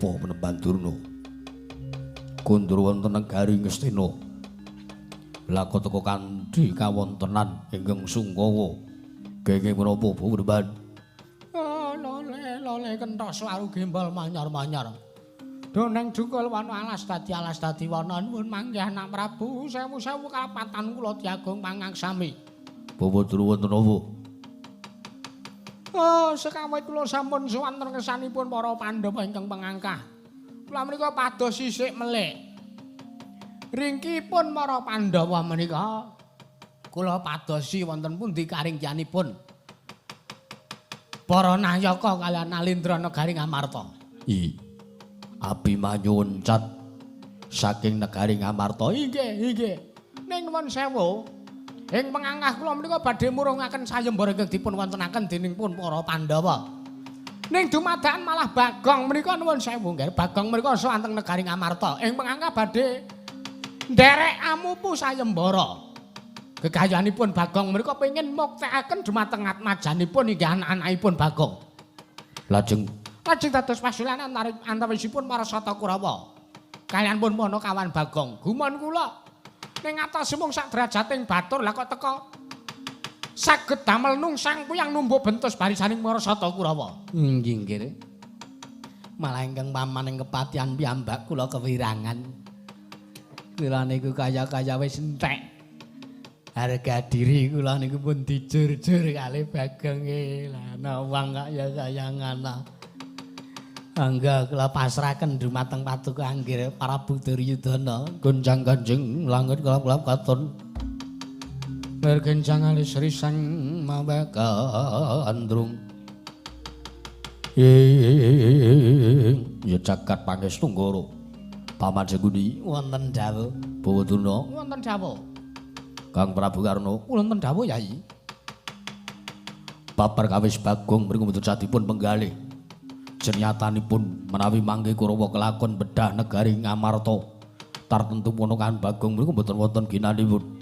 Apa Penemban Durna? Kundur wonten negari Ngastina. Lako teka kanthi kawontenan ingkang sungkawa. Kenging menapa Penemban? Lole kenthos waru gembol manyar-manyar. Doneng jungkul wana alas dadi wana nuwun manggih Anak Prabu sewu-sewu kalapatan kula diagung mangangsami. Bapak wonten apa? Sekawit kula sampun suwanten kesanipun para Pandhawa ingkang pangangkah. Kula menika pados sisik melih. Ringkipun para Pandhawa menika kula padosi wonten pundi karingkianipun para nayaka kaliyan Nalindra negari Ngamarta. Abimanyu Encat saking negari Ngamarta. Inggih. Ning nuwun sewu. Ing pangangkah kula menika badhe murungaken sayembara ingkang dipun wontenaken dening pun para Pandhawa. Ning dumadakan malah Bagong menika nuwun sewu nggih. Bagong menika sawanteng negari Ngamarta. Ing pangangkah badhe nderek amupu sayembara. Gegayanipun Bagong menika pengin muktekaken dumateng atmajanipun inggih anak-anakipun Bagong. Lajeng dados pasulanan antawisipun para Sata Kurawa. Kaliyan pun Manakawan Bagong. Gumun kula ning atos mung sak derajating batur lah kok teka saged damel nungsang puyang numbuk bentus barisaning para Sata Kurawa. Nggih. Malah ingkang pamaning kepatihan piyambak kula kewirangan. Kula niku kaya-kaya wis entek. Harga diri kula niku pun dijur-jur kalih Bagong lah nawang kaya ngana. Angga kula pasrahaken dumateng Paduka Anggir Prabu Duryudana gonjang kanjeng langit kula katon. Mergenjang alis risang mawaka andrung. Ya jagat pangestu nggara. Paman Seguni Wonten dawuh. Bawa Durna. Wonten dawuh. Kang Prabu Karna. Wonten dawuh Yai. Babar kawis Bagong mriku mboten sadipun penggalih. Jenyatanipun menawi mangke Kurawa kelakon bedah negari Ngamarta. Tartentu Ponokan Bagong mriku mboten wonten ginanipun.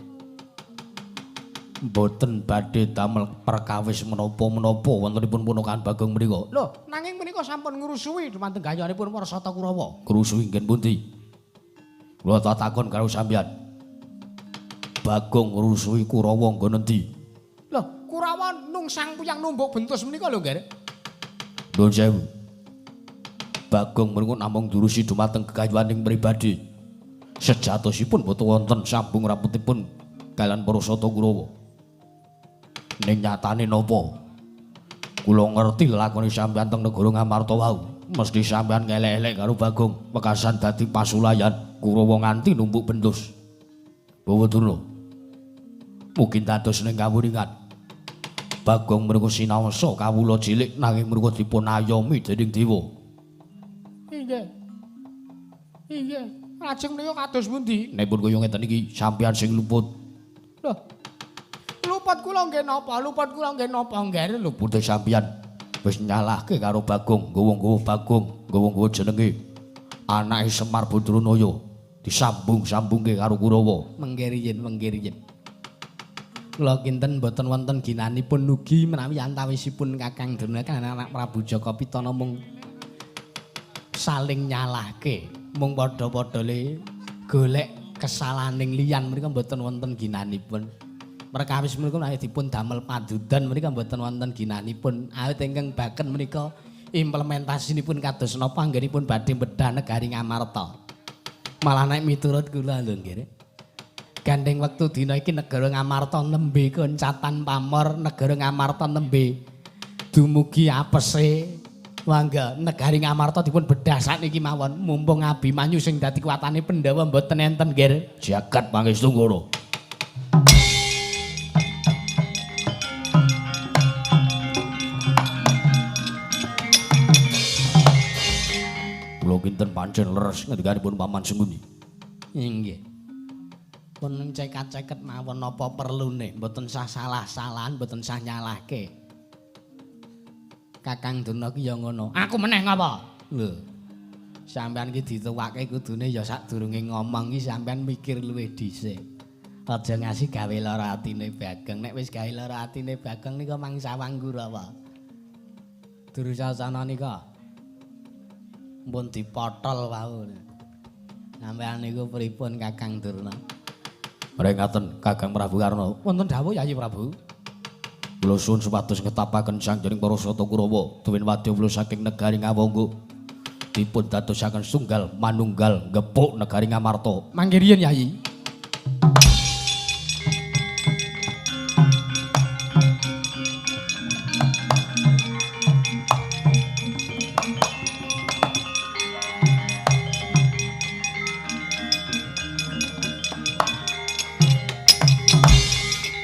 Mboten badhe damel perkawis menapa-menapa wontenipun Ponokan Bagong mriku. Lho, nanging menika sampun ngrusuhi dumateng gayanipun para Sata Kurawa. Ngrusuhi ngen pundi? Kula tak takon karo sampeyan. Bagong ngrusuhi Kurawa nggon endi? Lho, Kurawa nungsang puyang numbuk bentus menika lho, Nggih. Nuwun sewu. Bagong mriku namung durusi dumateng gegayuhaning pribadi. Sejatosipun boten wonten sambung rapetipun kaliyan para Sata Kurawa. Ning nyatane napa? Kula ngerti lakone sampeyan teng negara Ngamarta wau. Mesti sampeyan ngelek-elek karo Bagong, wekasan dadi pasulayan Kurawa nganti numbuk bentus. Bawa Durna. Mungkin dados ning kawuningan. Bagong mriku sinaosa kawula cilik nanging mriku dipun ayomi dening dewa. Inggih. Lajeng menika kados pundi? Nek pun kaya ngeten iki sampeyan sing luput. Lho. Luput kula nggih napa? Nggih. Lupute sampeyan wis nyalahke karo Bagong, nggawa-nggawa Bagong, nggawa-nggawa jenenge anake Semar Badranaya disambung-sambungke karo Kurawa. Menggiriyen. Kula kinten boten wonten ginanipun nugi menawi antawisipun Kakang Durna kan anak Prabu Jaka Pitana mung saling nyalahke, mung padha-padha le golek kesalahaning liyan mriku mboten wonten ginanipun. Perkawis menika menawi dipun damel padudan menika mboten wonten ginanipun. Awit ingkang baken menika implementasinipun kados napa anggenipun badhe bedah negari Ngamarta. Malah nek miturut kula lho nggih. Gandeng wektu dina iki negara Ngamarta nembe koncatan pamor, negara Ngamarta nembe dumugi apese. Wangga negari Ngamarta dipun bedah sakniki mawon mumpung Abimanyu sing dadi kuwatane Pandhawa mboten enten nggih. Jagat pangestu nggara. Kula kinten pancen leres ngendikanipun Paman Seguni. Inggih. Pun ceket-ceket mawon napa perlune, mboten sah salah-salahan, mboten sah nyalahke. Kakang Durna ki ya ngono. Aku meneh ngapa? Lho. Sampeyan ki dituwake kudune ya sadurunge ngomong ki sampeyan mikir luwih dhisik. Aja ngasih gawe lara atine Bagong. Nek wis gawe lara atine Bagong nika mangsa Wanggurawa. Durusasana nika Pun dipotol wau. Sampeyan niku pripun Kakang Durna? Mrengaten Kakang Prabu Karna. Wonten dawuh Yayi Prabu. Kula suwun supados ngetapaken sangjaring para Sata Kurawa tuwin wadyabala saking negari Ngawangga dipun dadosaken sunggal manunggal gepuk negari Ngamarta. Mangke riyen Yayi.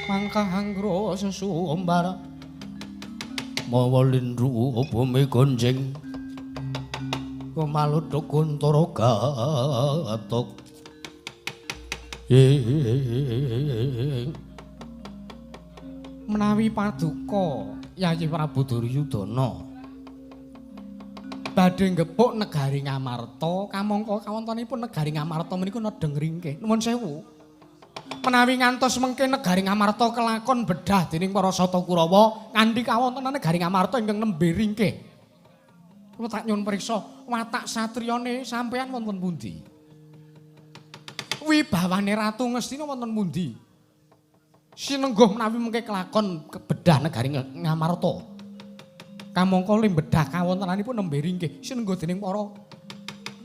Mangkahanggra sesumbar Mawa lindru bumi gonjing kumaluduk kuntara gatok menawi paduka Yayi Prabu Duryudana badhe ngepuk negari Ngamarta kamangka kawontenipun negari Ngamarta menika nedheng ringkih nuwun sewu menawi ngantos mengke negari Ngamarta kelakon bedah dening para Sata Kurawa kanthi kawontenan negari Ngamarta ingkang nembe ringkih. Kula tak nyuwun priksa watak satriyane sampeyan wonten pundi? Wibawane Ratu Ngastina wonten pundi? Sinengguh menawi mengke kelakon bedah negari Ngamarta. Kamangka limbedah kawontenanipun nembe ringkih sinengguh dening para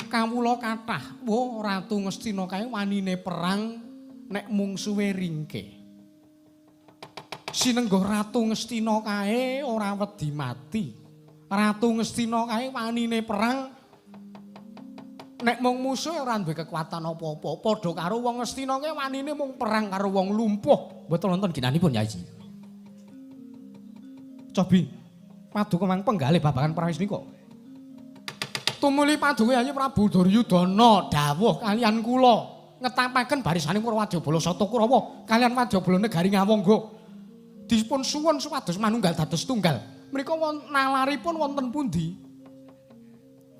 kawula kathah. Wo Ratu Ngastina kae wanine perang nek mungsuhe ringkih. Sinengguh Ratu Ngastina kae ora wedi mati. Ratu Ngastina kae wanine perang nek mung musuhe ora duwe kekuatan apa-apa. Padha karo wong Ngastina kae wanine mung perang karo wong lumpuh. Mboten wonten ginanipun Yayi. Cobi paduka mang penggalih babagan prawis nika. Tumuli paduka Yayi Prabu Duryudana dawuh kaliyan kula. Ngetapaken barisaning para wadyabala Sata Kurawa kaliyan wadyabala negari Ngawangga dipun suwun supados manunggal dados tunggal menika nalaripun wonten pundi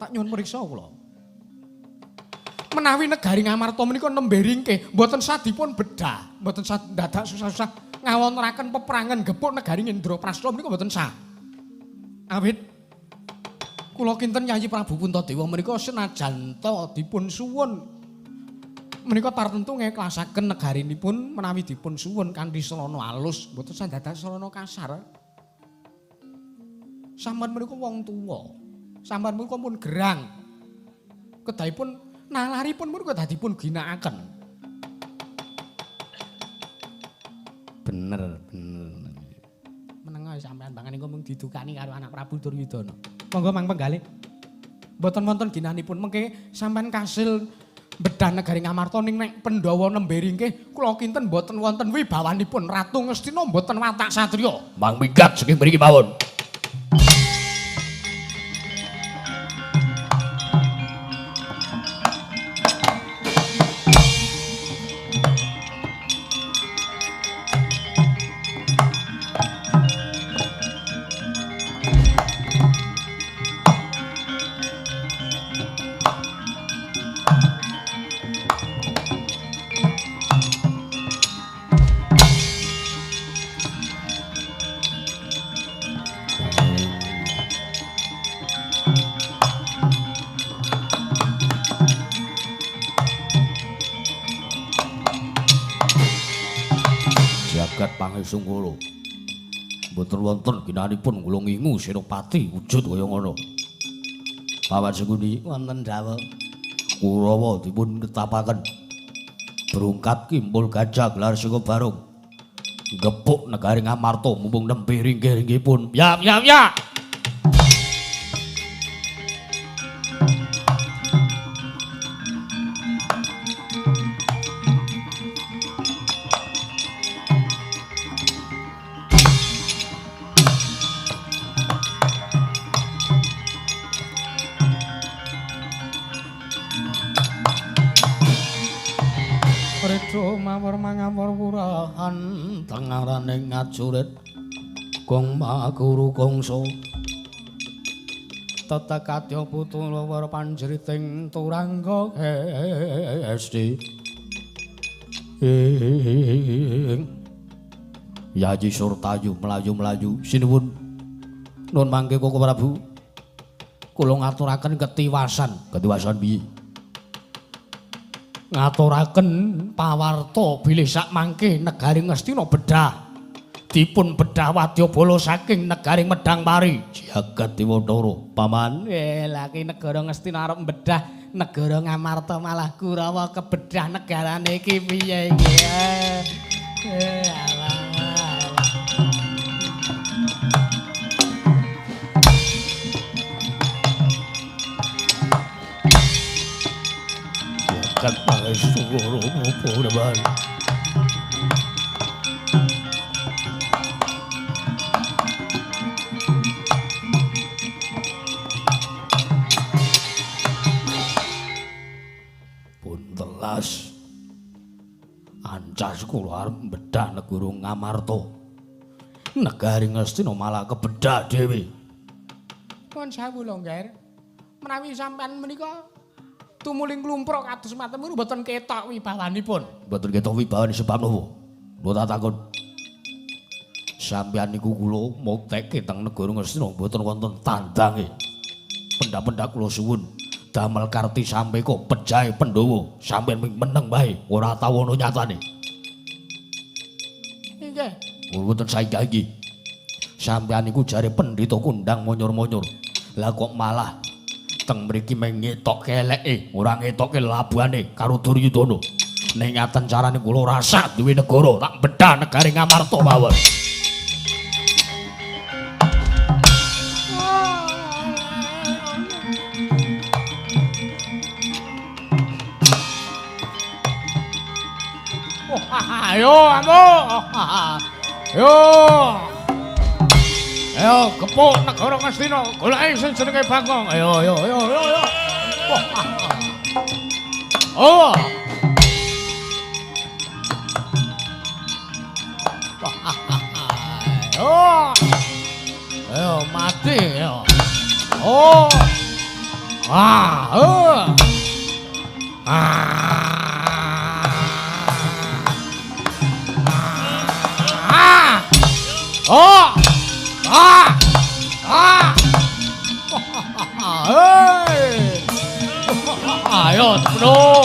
tak nyuwun priksa kula menawi negari Ngamarta menika nembe ringkih mboten sadipun bedah mboten sad dadak susah-susah ngawontenaken peperangan gepuk negari Indraprasta menika mboten sah awit kula kinten Yayi Prabu Puntadewa menika senajan ta dipun suwun menika tartentu ngeklasaken negarinipun menawi dipun suwun kanthi selana alus mboten sandadak selana kasar. Sampeyan menika wong tuwa. Sampeyan menika pun gerang. Kedahipun nalaripun menika dadipun ginakaken. Bener. Menenga sampeyan bangan niku mung didukani karo anak Prabu Duryudana. Monggo Mang Penggalih. Mboten wonten ginanipun mengke sampeyan kasil bedah negari Ngamarta ning nek Pandhawa nembe ringkih kula kinten mboten wonten wibawanipun Ratu Ngastina mboten watak satriya. Mang minggat saking mriki mawon. Sungguh mboten wonten ginanipun kula ngingu Senopati wujud kaya ngono. Pawan Senguni Wonten dawuh Kurawa dipun ketapaken berungkat kimpul gajah gelar sing barung gepuk negari Ngamarta mumpung nembe ringkih-ringkihipun. Ya. tengaraning ngajurit gong maguru gongso tata kadya putu luwar panjriting turangga esti Yayi Surtayu melayu-melayu sinuwun nun mangke Koko Prabu kula ngaturaken ketiwasan. Ketiwasan piye? Ngaturaken pawarta bilih sak mangke negari Ngastina bedah dipun bedah wadyabala saking negari Medangpari. Jagat Dewatara, Paman. Lah ki negara Ngastina arep bedah negara Ngamarta malah Kurawa kebedah negarane iki piye iki. Alah. Jagat pangestu apa Paman? Telas ancas kula arep bedah negara Ngamarta. Negari Ngastina malah kebedah dhewe. Nuwun sewu Longger. Menawi sampean menika tumuling klumpruk kados maten niku mboten ketok wibawanipun. Mboten ketok wibawane sebab napa? Kula tak takon. Sampeyan niku kula muktekke teng negara Ngastina mboten wonten tandange. Pendak-pendak kula suwun damel karti sampeka pejahe Pandhawa sampeyan meneng bae ora tau ana nyatane. Nggih. Mboten saiki iki. Sampeyan niku jare pendhita kondang monyor-monyor. Lah kok malah teng mriki mengetok keleke, ora ngetokke labuhane karo Duryudana. Ning ngaten carane kula rasa duwe negara tak bedah negari Ngamarta mawon. Ayo, ambo. Yo. Ayo, kepuk negara Ngastina, goleki sing jenenge Bagong. Ayo. Oh. Ayo, mati, ayo. Oh. Ayo, bro.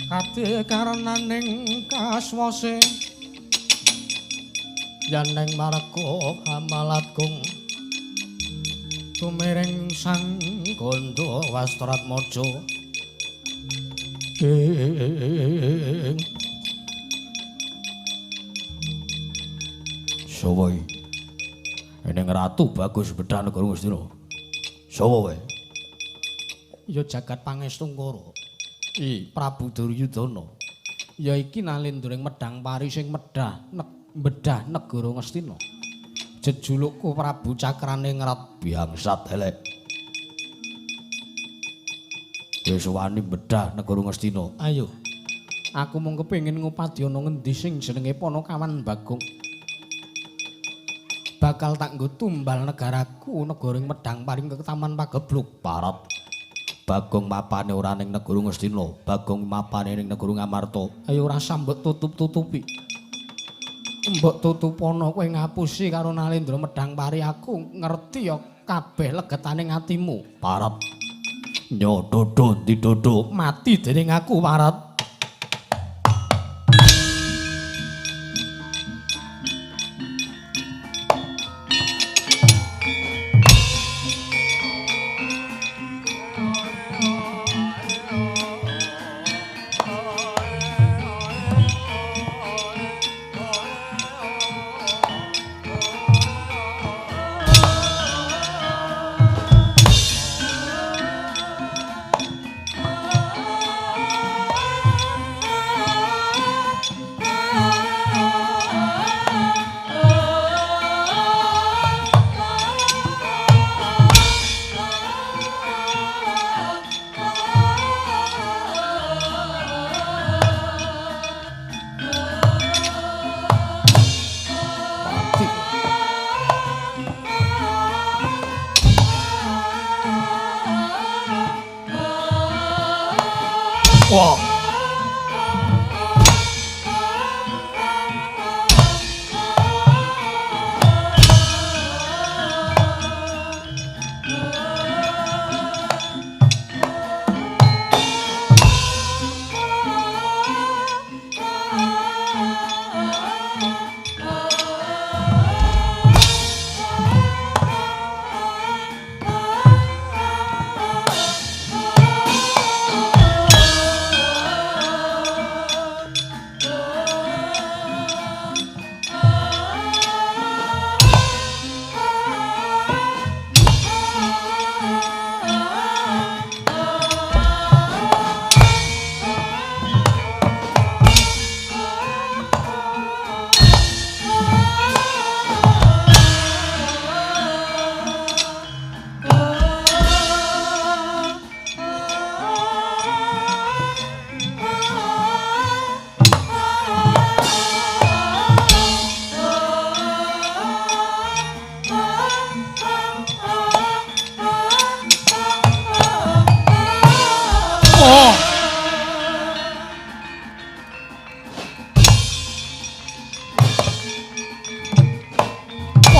Kati karenaning kaswase yaneng marga amalatgung tumiring sang Gandha Wastratmaja Sapa iki? Eneng Ratu Bagus bedah negara Ngastina. Sapa wae? Ya jagat pangestungkara. Prabu Duryudana. Ya iki nalinduring Medangpari sing bedah negara Ngastina. Jejulukku Prabu Cakraningrat Biangsat elek. Wis wani bedah negara Ngastina. Ayo. Aku mung kepengin ngupadyana ngendi sing jenenge Panakawan Bagong. Bakal tak nggo tumbal negaraku negaring Medangpari ketaman Pagebluk Parat. Bagong mapane ora ning negara Ngastina, Bagong mapane ning negara Ngamarta. Ayo ora sambet tutup-tutupi. Mbok tutupana kowe ngapusi karo Nalendra Medangpari aku ngerti ya kabeh legetane atimu. Parat. Nyododo didodo Mati dening aku Parat. Wah.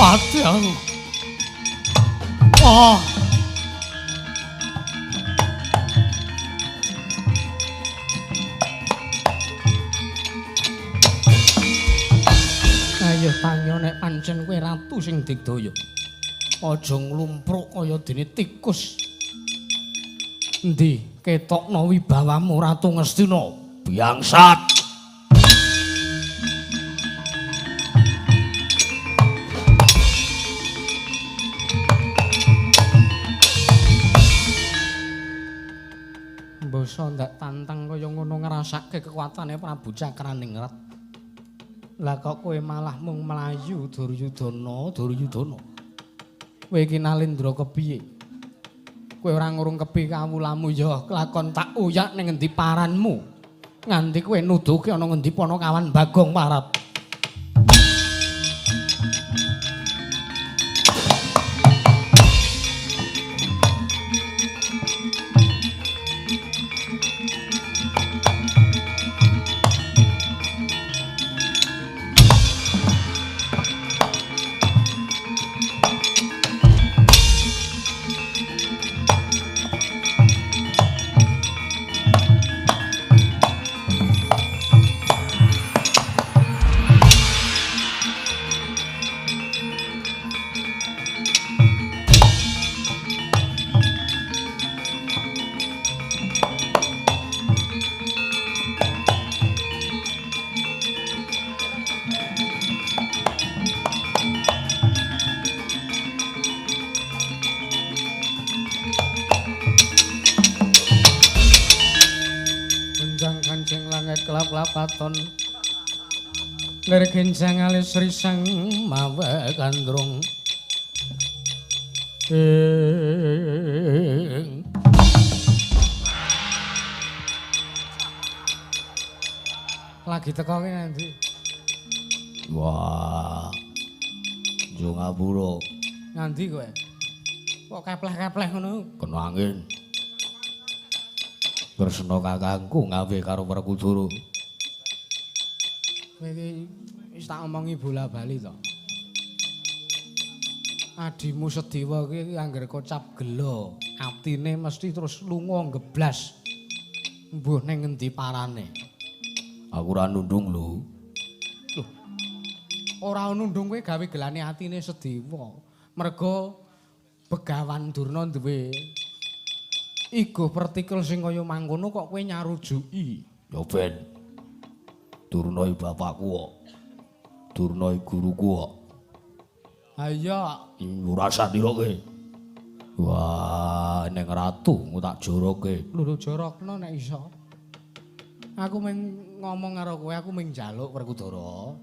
Mati aku. Oh. Ayo tanyo nek pancen kowe ratu sing digdaya. Aja nglumpruk kaya dene tikus. Endi ketokno wibawamu Ratu Ngastina? Bangsat. Basa ndak tantang kaya ngono ngrasake kekuatane Prabu Cakraningrat. Lah kok kowe malah mung mlayu Duryudana, Duryudana. Kowe iki nalendra kepiye? Kowe ora ngurung kepi kawulamu ya kelakon tak uyak ning endi paranmu. Nganti kowe nuduhke ana ngendi Panakawan Bagong Parab. Katon lir genjang alis risang mawa kandrung lagi teko ki nanti. Wah. Jo ngapura. Nganti kowe? Kok kepleh-kepleh ngono? Kena angin. Tresna kakangku ngawe karo Werkudara. Kowe iki wis tak omongi bola-bali to. Adimu Sediwa iki angger kocap gelo, atine mesti terus lunga geblas. Mbuh ning ngendi parane? Aku ora nundung lho. Loh. Ora nundung kowe gawe gelane atine Sediwa. Merga Begawan Durna duwe igo partikel sing kaya mangkono kok kowe nyarujuki. Ya ben. Durna iki bapakku kok. Durna iki guruku kok. Ha iya. Ora sandira kowe. Wah, ning ratu tak joroke. Lho jorokno nek iso. Aku mung ngomong karo kowe, aku mung njaluk Werkudara.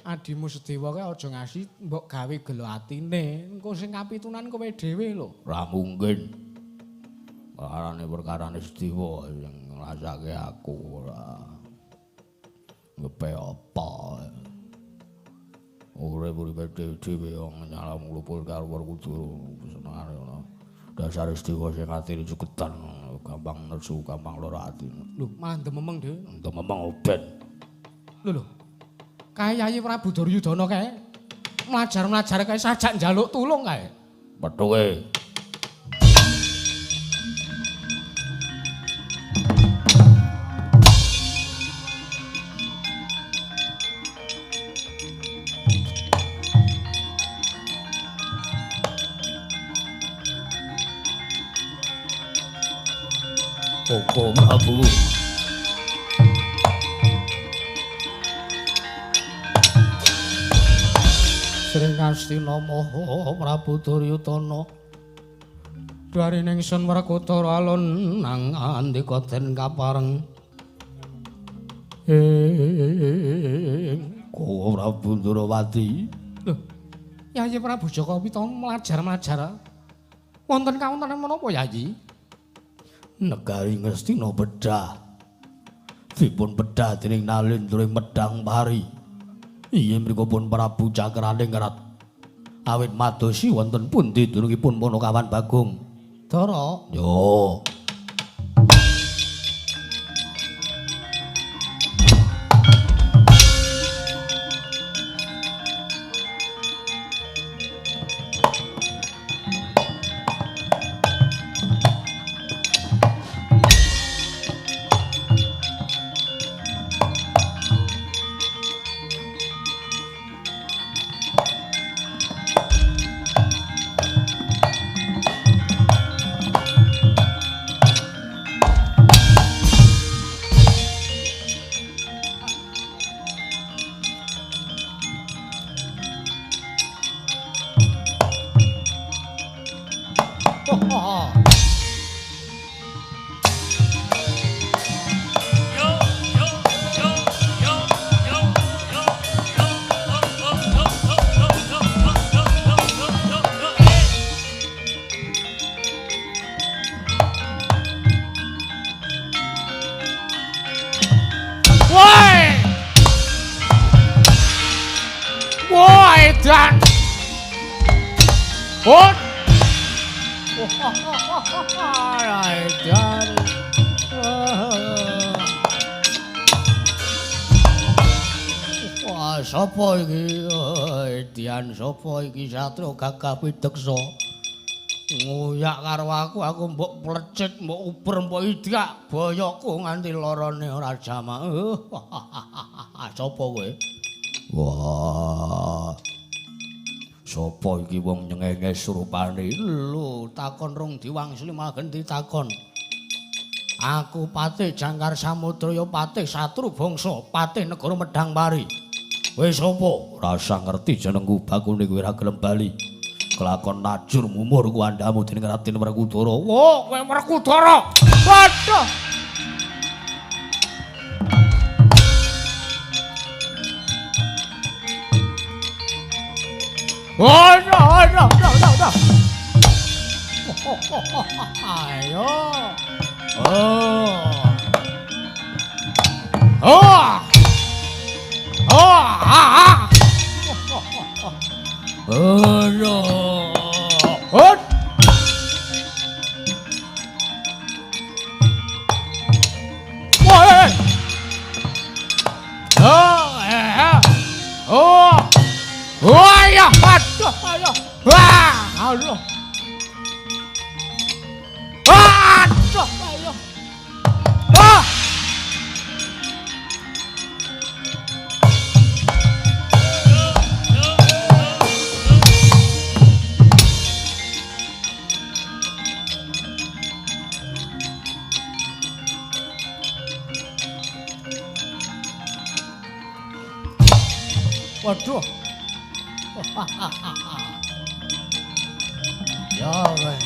Adimu Sediwa kowe aja ngasih mbok gawe gelo atine. Engko sing kapitunan kowe dhewe lho. Ora mungkin. Perkarane Sediwa sing ngrasake aku ora. Ngepe apa? Urip-uripe dhewe wong nyalam nglupul karo Werkudara senengane ngono. Dasar Sediwa sing atine cuketan gampang nesu, gampang lara ati. Lho, mandem memeng dhewe. Untuk memang oben. Lho. Kae Yayi Prabu Duryudana kae. Melajar-melajar kae sajak njaluk tulung kae. Pethuke. Koko Prabu. Sring Astina Maha Prabu Duryudana. Darining sun Werkudara alun nang andika den kapareng. Koko Prabu Durawati. Lho. Yayi Prabu Jaka Pitama melajar-melajar. Wonten kawontenan menapa Yayi? Negari Ngastina bedah. Dipun bedah dening Nalendra Medang Pari. Inggih mriku pun Prabu Cakraningrat. Awit madosi wonten pundi dunungipun Punakawan Bagong? Dara. Yo. Dan Pun dan wah sapa iki Dian sapa iki Satrio Gagah Pideksa nguyak karo aku mbok plecit mbok uber mbok idak boyokku nganti larane ora jamak sapa kowe wah sapa iki wong nyengenge surupane lho takon rung diwangsuli malah ganti takon aku Patih Jangkar Samudraya Patih Satru Bangsa Patih Negara Medang Pari kowe sapa rasa ngerti jenengku bakune kowe ora gelem bali kelakon najur mumur kuandamu dening Raden Werkudara oh kowe Werkudara waduh Ayo. Ayo, aduh, ayo. Wah, aduh. Aduh, ayo. Ah! Waduh. Ya, weh.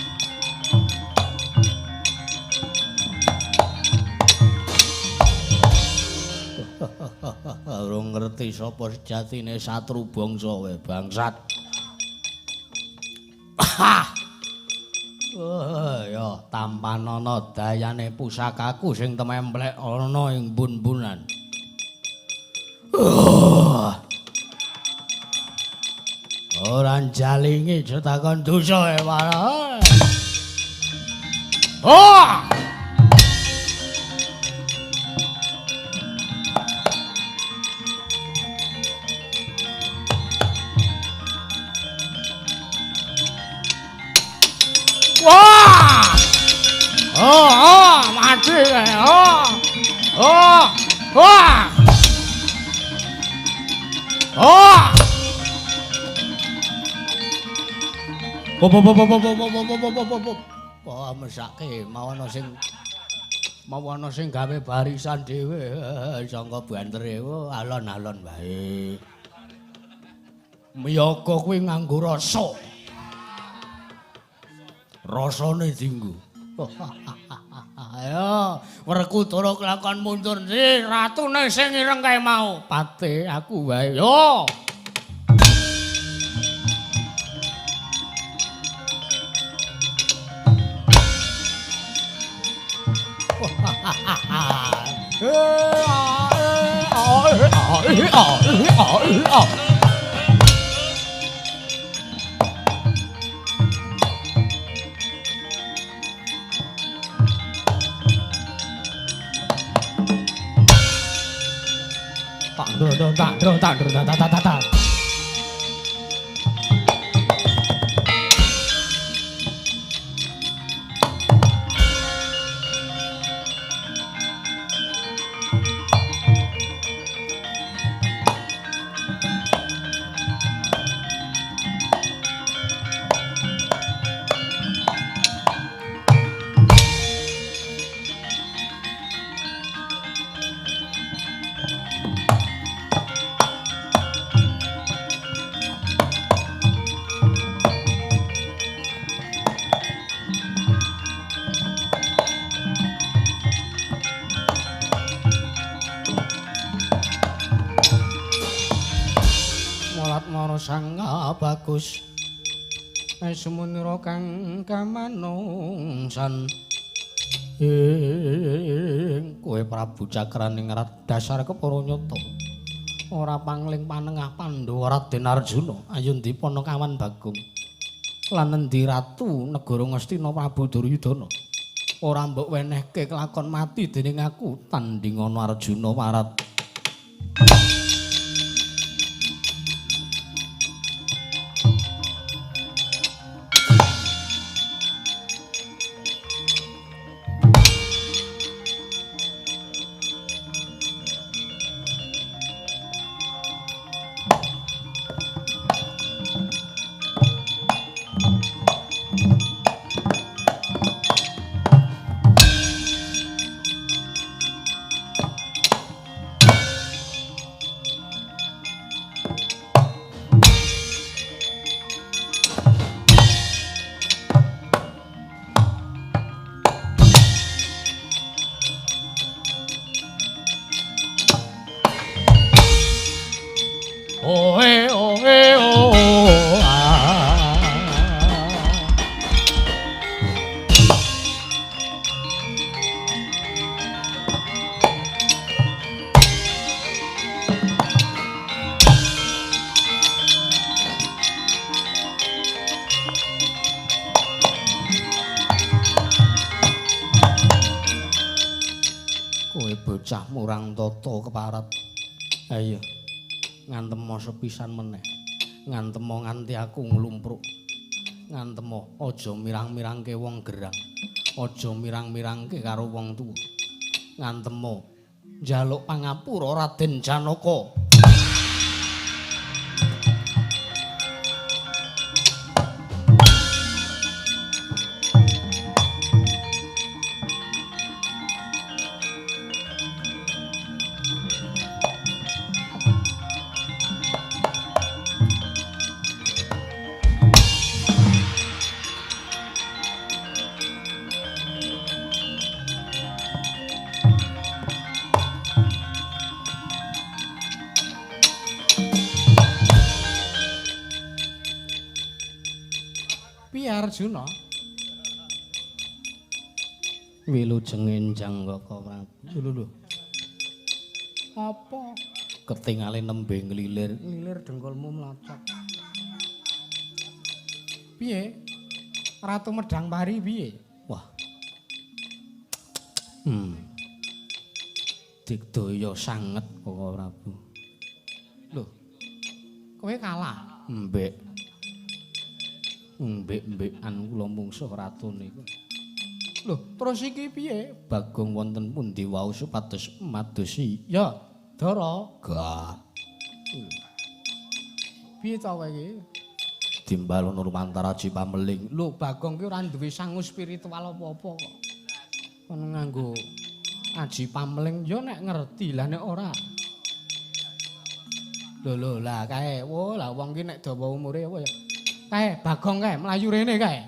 Ora ngerti sapa sejatine satru bangsa we bangsat. Ya tampanana dayane pusakaku sing tememplek ana ing bun-bunan. Ora jalingi cetakon dosa e para. Oh! mesti oh. Oh. Wah. Oh. Wah, mesake mau ana sing gawe barisan dhewe sangka bantere alon-alon wae. Miyaka kuwi nganggo rasa. Rasane dinggo. Ayo, Werkudara kelakon mundur sih, ratune sing ireng kae mau. Pate aku wae. Yo. Tak. Sangga bagus semunira kang kamanungsan kowe Prabu Cakraning Rat dasar kepara nyata ora pangling panengah Pandhawa Raden Arjuna Ayundipana kawan Bagong lan endi ratu negara Ngastina Prabu Duryudana ora mbok wenehke kelakon mati dening aku tandingana Arjuna Marat. Bocah murang tata keparat. Ayo. Ngantemo sepisan meneh. Ngantemo nganti aku nglumpruk. Ngantemo aja mirang-mirangke wong gerang. Aja mirang-mirangke karo wong tuwa. Ngantemo njaluk pangapura Raden Janaka. Arjuna wilujeng enjang Kaka Prabu. Lho. Apa ketingale nembe nglilir dengkulmu mlacak. Piye? Ratu Medang Pari piye? Wah. Digdaya sanget Kaka Prabu. Lho. Kowe kalah. Mbek-mbekan kula mungsuh ratu niku. Lho, terus iki piye? Bagong wonten pundi wau supados madosi? Ya, Dara. Gah. Piye ta kowe iki? Timbal Nurmantara Ji Pameling. Lho, Bagong ki ora duwe sangu spiritual apa-apa kok. Kon nganggo Aji Pameling ya nek ngerti lah nek ora. Lho lah kae. Wo lah wong ki nek dawa umure apa ya. Kae Bagong kae mlayu rene kae.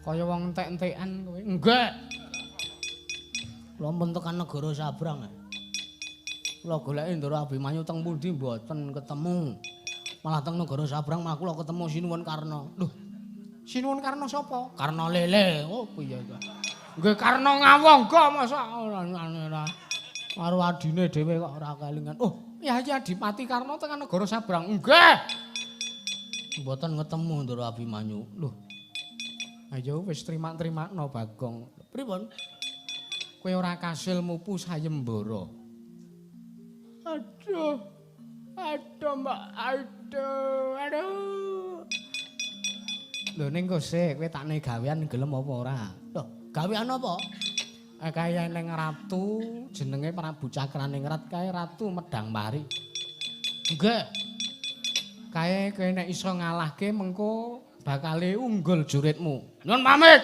Kaya wong entek-entekan kowe. Enggak. Kula pun tekan negara sabrang. Kula goleki Ndara Abimanyu teng pundi mboten ketemu. Malah teng negara sabrang malah kula ketemu Sinuwun Karna. Lho, Sinuwun Karna sapa? Karna Lele. Oh piye to? Nggih Karna Ngawangga masa ora karo adine dhewe kok ora kelingan. Oh, ya Adipati Karna tekan negara sabrang. Nggih. Mboten ketemu Ndara Abimanyu. Lho. Ayo wis terima-termakno Bagong. Pripun? Kowe ora kasil mupu sayembara. Aduh. Aduh, Mbak. Aduh. Lho ning kok sik kowe takne gawean gelem apa ora? Loh, gawean apa? Kaya ning ratu jenenge Prabu Cakraningrat kae ratu medang mari. Nggih. Kae kowe nek iso ngalahke mengko bakale unggul juritmu. Nyun pamit.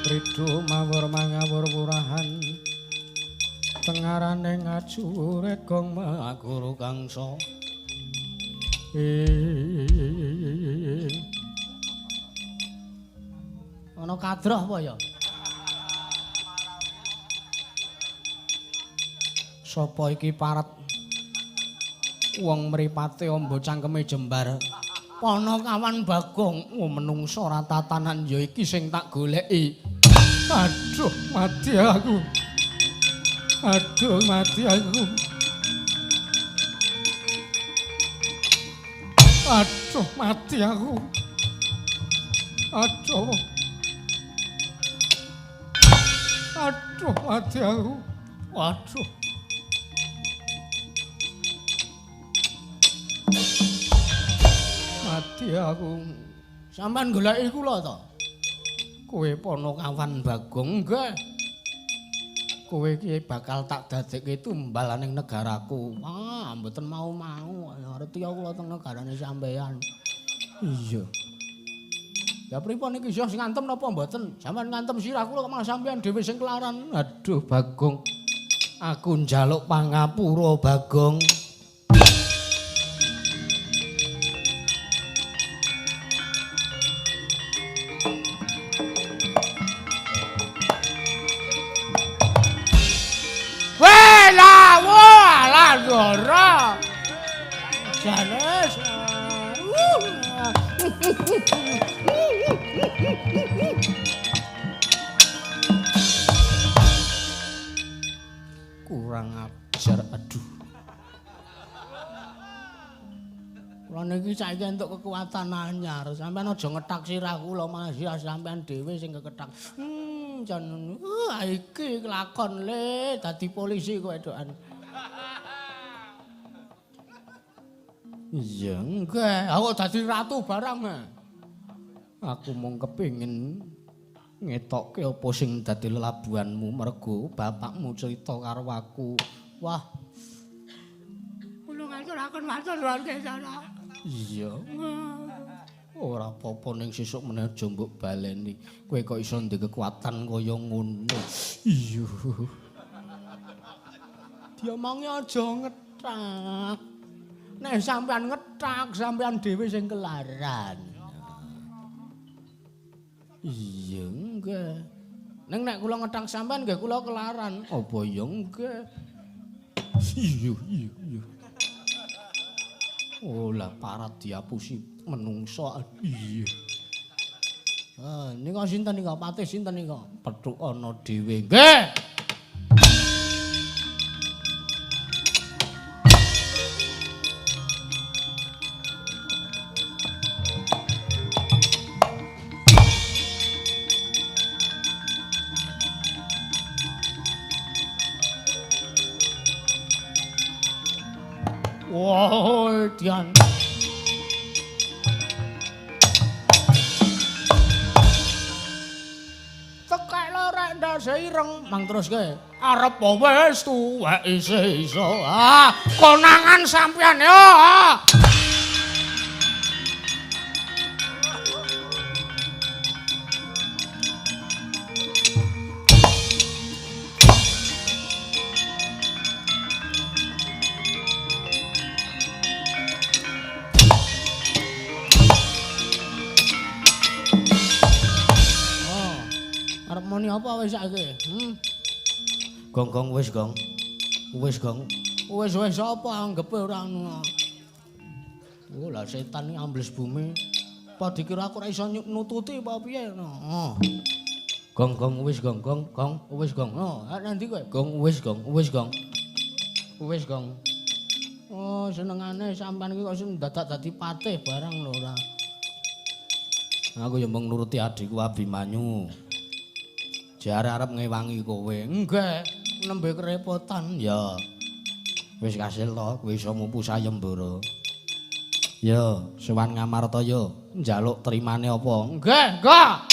Ridho mawur mangawur purahan tengarane ngaju regong maguru kangsa Ana kadroh apa ya? sapa iki parat wong mripate amba cangkeme jembar Pana kawan Bagong menungso ora tatanan ya iki sing tak goleki. Aduh mati aku. Aduh mati aku. Aduh mati aku. Aduh. Aduh mati aku. Waduh. Mati aku. Sampeyan goleki kula to? Kowe Panakawan Bagong nggih. Kowe iki bakal tak dadekke tumbal ning negaraku. Ah, mboten mau-mau. Ngerti kula teng negarane sampeyan. Iya. Ya pripun iki iso ngantem napa mboten? Sampeyan ngantem sirah kula kok malah sampeyan dhewe sing kelaran. Aduh Bagong. Aku njaluk pangapura Bagong. Dora. Janes. Kurang ajar, aduh. Kula niki saiki entuk kekuatan anyar. Sampeyan aja ngetak sirah kula, malah sirah sampeyan dhewe sing kekethak. Jan iki kelakon le dadi polisi kowe edokan. Iya, enggak. Aku dadi ratu barang. Aku mung kepengin ngetokke apa sing dadi lelabuhanmu mergo bapakmu cerita karo aku. Wah. Kula ngaturaken matur nuwun kesana. Iya. Ora apa-apa ning sesuk meneh aja mbok baleni. Kowe kok iso ndek kekuatan kaya ngono. Iya. Diomongi aja ngetak. Nek sampean ngetak sampean dhewe sing kelaran. Iya nggih. Ning nek kula ngetak sampean nggih kula kelaran. Apa ya nggih? Iya. Oh lah parat diapusi menungso. Iya. Nika sinten nika? Patih sinten nika? Pethuk ana dhewe. Nggih. Woi, Dian. Tekek lorek ndase ireng, mang teruske. Arep wis tuwek isih iso. Konangan sampean yo. Moni apa wis saiki? Gong wis gong. Wis gong. Wis apa anggepe ora anu. Oh lah setan iki ambles bumi. Apa dikira aku ora iso nututi apa piye no. Gong wis gong wis gong. Oh, nanti kowe. Gong wis gong. Wis gong. Oh, senengane sampean iki kok sing dadak dadi patih barang lho ora. Aku ya mung nuruti adikku Abimanyu. Jare arep ngewangi kowe. Enggak, nembe kerepotan. Ya. Wis kasil to, kowe iso mupu sayembara. Ya, sowan Ngamarta ya, njaluk trimane apa? Enggak.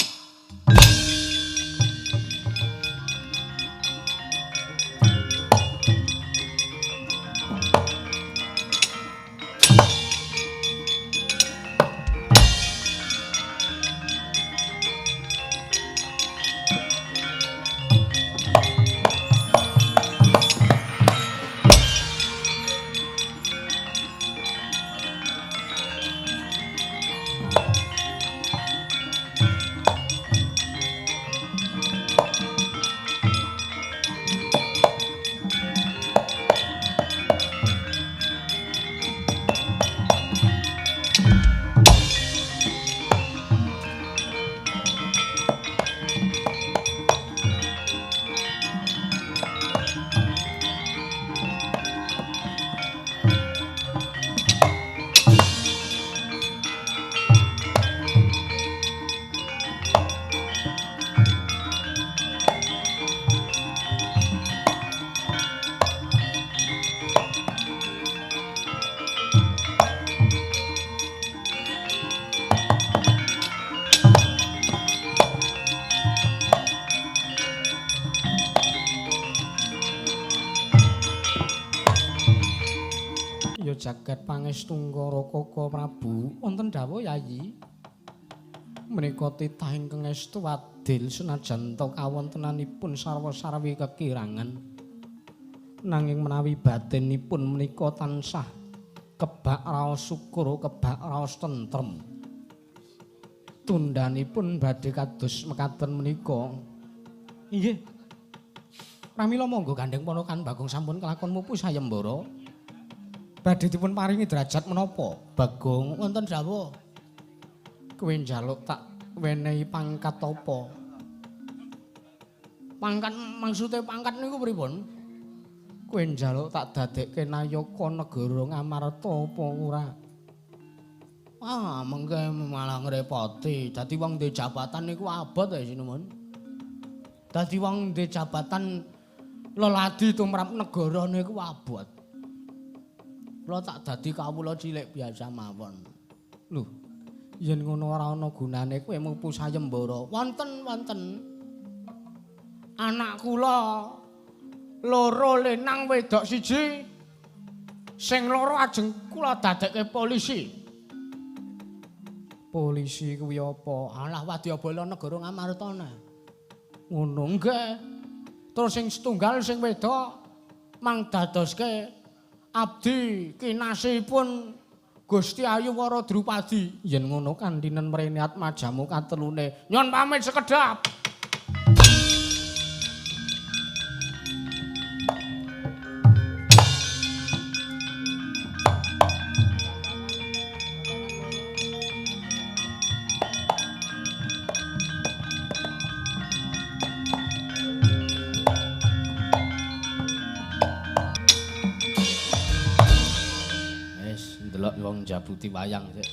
Jagat Pangestungkara Kaka Prabu wonten dawuh Yayi menika titah ingkang estu adil senajan ta kawontenanipun sarwa-sarwi kekirangan nanging menawi batinipun menika tansah kebak raos syukur kebak raos tentrem tundanipun badhe kados mekaten menika inggih pramila monggo gandeng ponokan Bagong sampun kelakon mupu sayembara badhe dipun paringi derajat menapa? Bagong wonten dawuh. Kowe njaluk tak wenehi pangkat apa? Pangkat maksude pangkat niku pripun? Kowe njaluk tak dadekke nayaka negara Ngamarta apa ora? Mengke malah ngrepoti. Dadi wong duwe jabatan niku abot ya sinuwun. Dadi wong duwe jabatan leladi tumrap negara niku abot. Kula tak dadi kawula cilik biasa mawon. Lho, yen ngono ora ana gunane kowe mupu sayembara. Wonten. Anak kula loro lenang wedok siji. Sing loro ajeng kula dadekke polisi. Polisi kuwi apa? Alah wadyabala negara Ngamarta nah. Ngono nggih. Terus sing setunggal sing wedok mang dadoske abdi kinasihipun Gusti Ayu Wara Drupadi. Yen ngono kandhinen mreniat majamu katelune. Nyon pamit sekedhap. Delok wong jabuti wayang sik.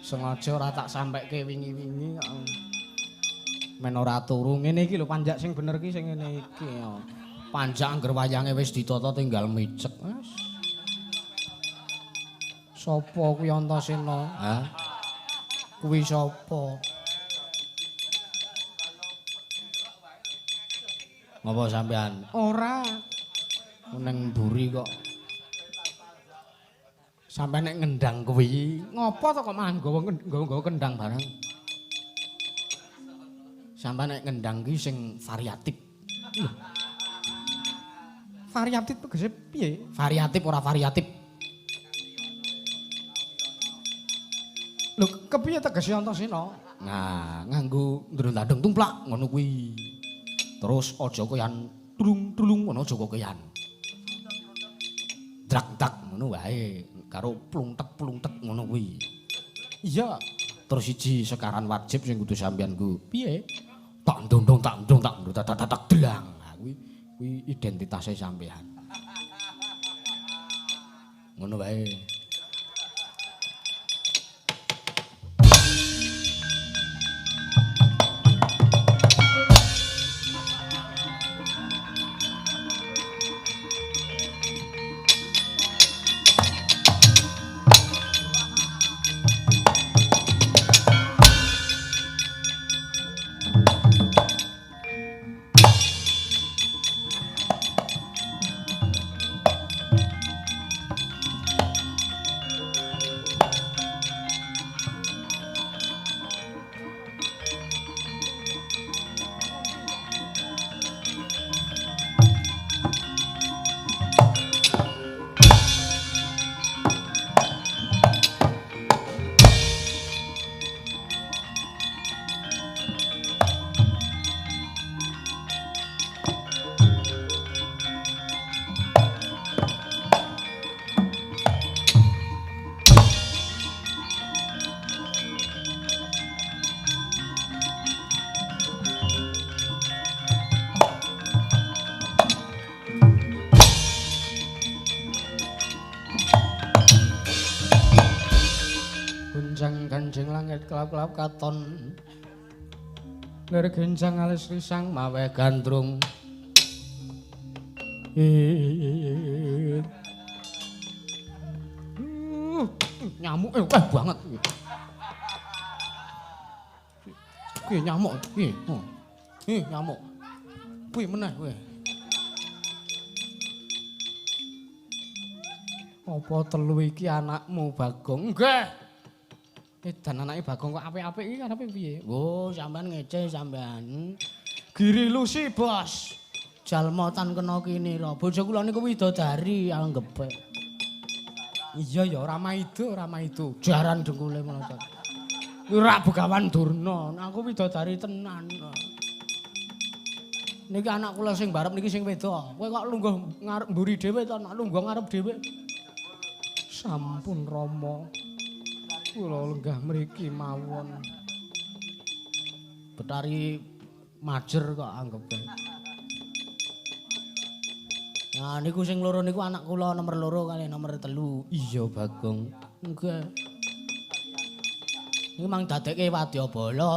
Sengaja ora tak sampaikke wingi-wingi kok. Men ora turu ngene iki lho panjak sing bener ki sing ngene iki. Panjak angger wayange wis ditata tinggal micek. Wes. Sopo kuwi Antasena? Hah? Kuwi sapa? Ngapa sampean? Ora. Neng mburi kok. Sampai nek ngendang kuwi, ngopo to kok malah nggawa kendang barang? Sampai nek ngendang ki sing variatif. Variatif tegese piye? Variatif ora variatif. Lho, kepiye tegese Antasena? Nah, nganggo ndrondadeng tumplak ngono kuwi. Terus aja koyan tulung-tulung ngono aja koyan. Drak-dak ngono wae karo plungtek-plungtek ngono kuwi. Iya, Terus siji sekaran wajib sing kudu sampeyan ku. Piye? Tak ndondong tak ndong tak ndong tak tak delang. Nah, kuwi identitase sampeyan. Ngono wae. Ganjeng langit kelap-kelap katon lir genjang alis risang mawe gandrung nyamuk banget kuwi nyamuk nyamuk kuwi meneh kuwi apa telu iki anakmu Bagong nggih dan anake Bagong kok apik-apik iki karepe piye? Oh, sampean ngece sampean. Giri Lusi, Bos. Jalma tan kena kinira. Bojo kula niku widodari anggepe. Iya ya, ora maido. Jaran dengkule ngono to. Ora Begawan Durna, aku widodari tenan. Niki anak kula sing barep niki sing wedok. Kowe kok lungguh ngarep mburi dhewe to, nak lungguh ngarep dhewe. Sampun Rama. Kula lenggah mriki mawon. Betari majer kok anggepe. Nah niku sing loro niku anak kula nomor 2 kali nomor 3. Iya Bagong. Nggih. Iki mang dadekke wadyabala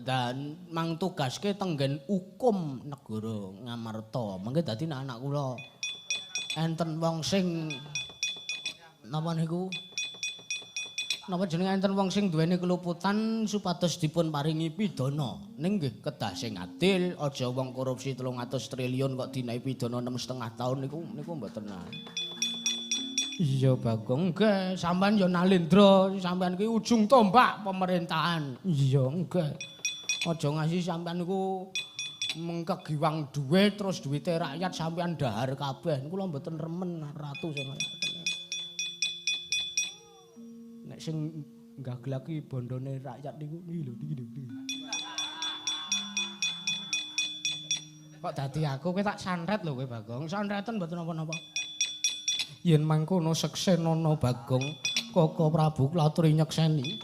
dan mang tugaske tenggen hukum negara Ngamarta. Mengke dadi anak kula enten wong sing napa niku? Napa jenenge enten wong sing duweni keluputan supados dipun paringi pidana. Ning nggih kedah sing adil, aja wong korupsi 300 triliun kok dinaik pidana 6,5 tahun niku mboten. Iya Bagong, nggih, sampean ya nalindra, sampean ki ujung tombak pemerintahan. Iya nggih. Aja ngasih sampean niku mengke giwang duit terus duwite rakyat sampean dahar kabeh. Kula mboten remen ratu sing nek sing gaglaki bondone rakyat niku iki lho iki. Kok dadi aku kowe tak sanret lho kowe Bagong. Sanreten mboten napa-napa. Yen mangkono seksenana Bagong, Koko Prabu kula aturi nyekseni.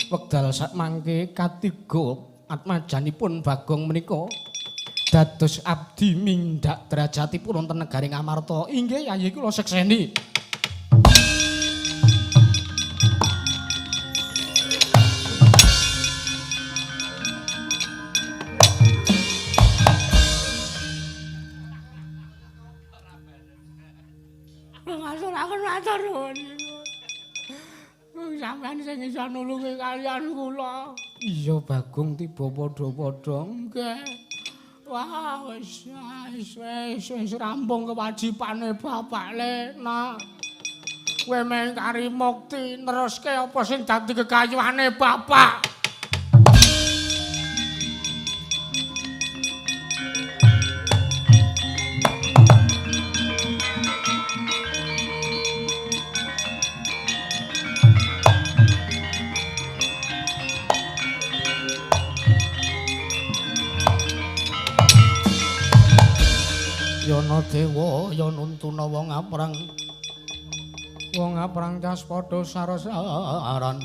Wekdal sak mangke katiga atmajanipun Bagong menika dados abdi mindhak derajatipun wonten negaring Amarta. Inggih yayi kula sekseni. Matur nuwun. Sampeyan sing iso nulungi kaliyan kula. Iya Bagong tiba padha-padha nggih. Wah wis rampung kewajibane bapak le nak. Kowe meng kari mukti neruske apa sing dadi kegayuhane bapak. Yana dewa ya nuntuna wong aprang tas padha sarasaran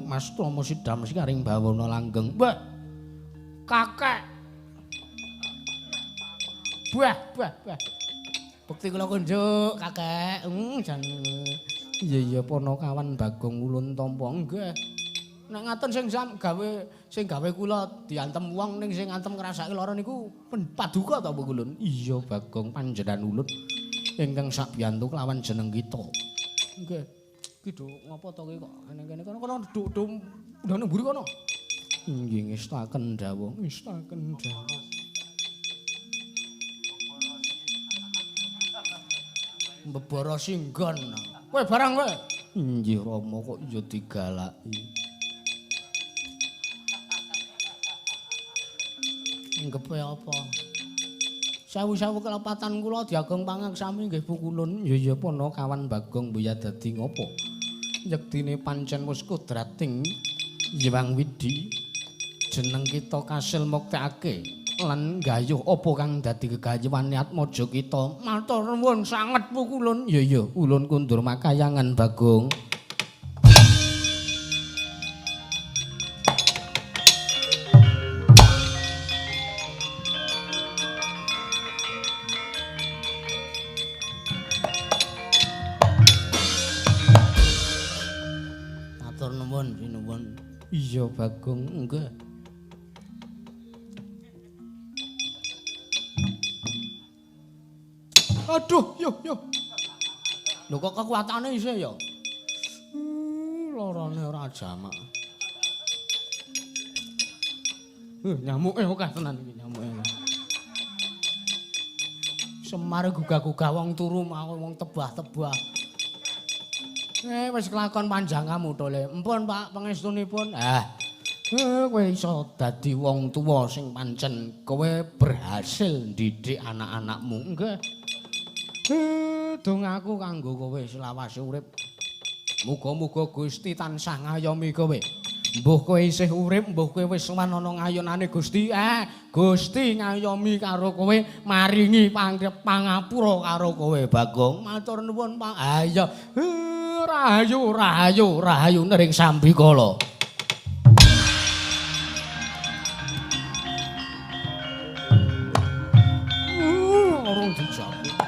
Mas Tomo sidam sikaring bawana langgeng mbak kakek buah bukti kula kunjuk kakek jan iya ponokawan Bagong Ulun Tampa nggih nek ngaten sing gawe kula diantem wong ning sing antem ngrasake lara niku paduka ta Bu Kulun? Iya Bagong panjenengan ulun ingkang sakbiyantu kelawan jeneng kita. Nggih. Ki do ngapa to kok ning kene kono ndone mburi kono. Inggih ngestaken dawuh, ngestaken dawuh. Mbebara singgon. Kowe barang kowe. Inggih Rama kok ya digalaki. Ngepe apa? Sawu-sawu kelepatan kula diageng pangaksami nggih Bu Kulun. Ya Ponokawan Bagong mbuya dadi ngopo? Yektine pancen wis kodrating Hyang Widi. Jeneng kita kasil muktekake lan gayuh apa kang dadi gegayuhane atmaja kita. Matur nuwun sanget Bu Kulun. Ya ulun kundur makayangan Bagong. Iya Bagong enggak. Aduh, yo. Lho kok kekuatane isih ya? Larane ora jamak. Nyamuke akeh tenan iki nyamuke. Semar gugah-gugah wong turu mau wong tebah-tebah. Wis kelakon panjang kamu to le. Empun Pak pangestunipun. Kowe iso dadi wong tuwa sing pancen kowe berhasil ndidik anak-anakmu. Nggih. Dongaku kanggo kowe selawase urip. Muga-muga Gusti tansah ngayomi kowe. Mbuh kowe isih urip, mbuh kowe wis sowan ana ngayonane Gusti. Gusti ngayomi karo kowe, maringi pangapura karo kowe Bagong. Matur nuwun Pak. Iya. Rahayu nering Sambikala. Orang dijawab.